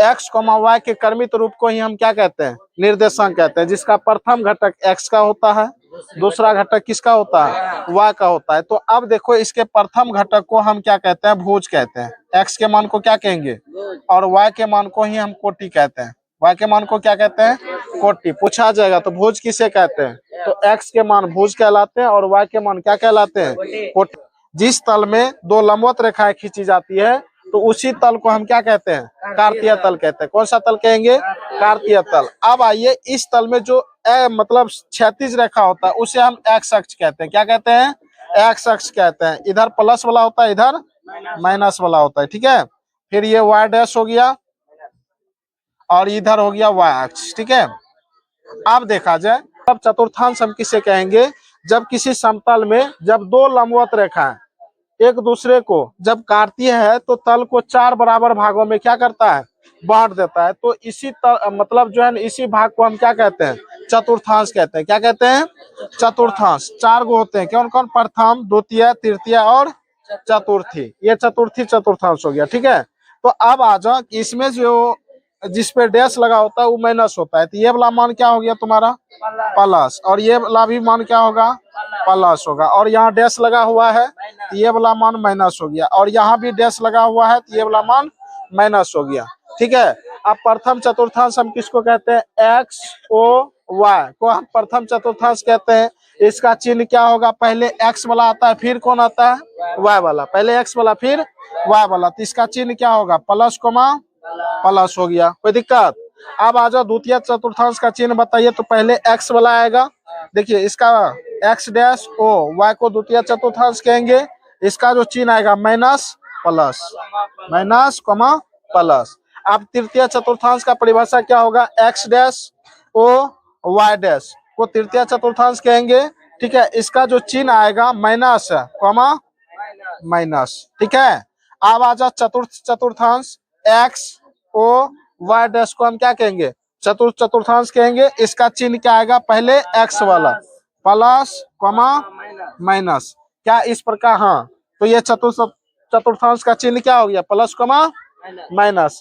X comma Y के क्रमित रूप को ही हम क्या कहते हैं, निर्देशांक कहते हैं, जिसका प्रथम घटक एक्स का होता है, दूसरा घटक किसका होता है, वाई का होता है। तो अब देखो इसके प्रथम घटक को हम क्या कहते हैं, भुज कहते हैं। एक्स के मान को क्या कहेंगे, और वाई के मान को ही हम कोटि कहते हैं। वाई के मान को क्या कहते हैं, कोटि। पूछा जाएगा तो भुज किसे कहते हैं, तो एक्स के मान भुज कहलाते हैं और वाई के मान क्या कहलाते हैं, कोटि। जिस तल में दो लंबवत रेखाएं खींची जाती है तो उसी तल को हम क्या कहते हैं, कार्तीय तल कहते हैं। कौन सा तल कहेंगे, कार्तीय तल। अब आइए इस तल में जो मतलब क्षैतिज रेखा होता है उसे हम एक्स अक्ष कहते हैं। क्या कहते हैं, एक्स अक्ष कहते हैं। इधर प्लस वाला होता है, इधर माइनस वाला होता है, ठीक है। फिर ये वाई डैश हो गया और इधर हो गया वाई अक्ष, ठीक है। अब देखा जाए अब चतुर्थांश हम किसे कहेंगे, जब किसी समतल में जब दो लंबवत रेखाएं एक दूसरे को जब काटती है तो तल को चार बराबर भागों में क्या करता है, बांट देता है। तो इसी मतलब जो है इसी भाग को हम क्या कहते हैं, चतुर्थांश कहते हैं। क्या कहते हैं, चतुर्थांश। चार गो होते हैं, कौन कौन, प्रथम, द्वितीय, तृतीय और चतुर्थी। ये चतुर्थी चतुर्थांश हो गया, ठीक है। तो अब आ जाओ इसमें जो जिस पे डैश लगा होता है वो माइनस होता है, तो ये वाला मान क्या हो गया तुम्हारा, प्लस, और ये वाला भी मान क्या होगा, प्लस होगा। और यहाँ डैश लगा हुआ है तो ये वाला मान माइनस हो गया, और यहाँ भी डैश लगा हुआ है तो ये वाला मान माइनस हो गया, ठीक है। अब प्रथम चतुर्थांश हम किसको कहते हैं, एक्स ओ वाई को हम प्रथम चतुर्थांश कहते हैं। इसका चिन्ह क्या होगा, पहले एक्स वाला आता है फिर कौन आता है, वाई वाला। पहले एक्स वाला फिर वाई वाला, तो इसका चिन्ह क्या होगा, प्लस कोमा प्लस हो गया, कोई दिक्कत। अब आ जाओ द्वितीय चतुर्थांश का चिन्ह बताइए, तो पहले एक्स वाला आएगा। देखिए इसका एक्स डैश ओ, वाई को द्वितीय चतुर्थांश कहेंगे। इसका जो चिन्ह आएगा minus plus, minus comma plus. अब तृतीय चतुर्थांश का परिभाषा क्या होगा, X dash O Y dash को तृतीय चतुर्थांश कहेंगे, ठीक है। इसका जो चिन्ह आएगा माइनस कोमा माइनस, ठीक है। अब आ जाओ चतुर्थ चतुर्थांश, एक्स ओ वाई डैश को हम क्या कहेंगे, चतुर्थ चतुर्थांश कहेंगे। इसका चिन्ह क्या आएगा, पहले एक्स वाला प्लस कोमा माइनस, क्या इस प्रकार, हाँ। तो ये चतुर्थ चतुर्थांश का चिन्ह क्या हो गया, प्लस कोमा माइनस।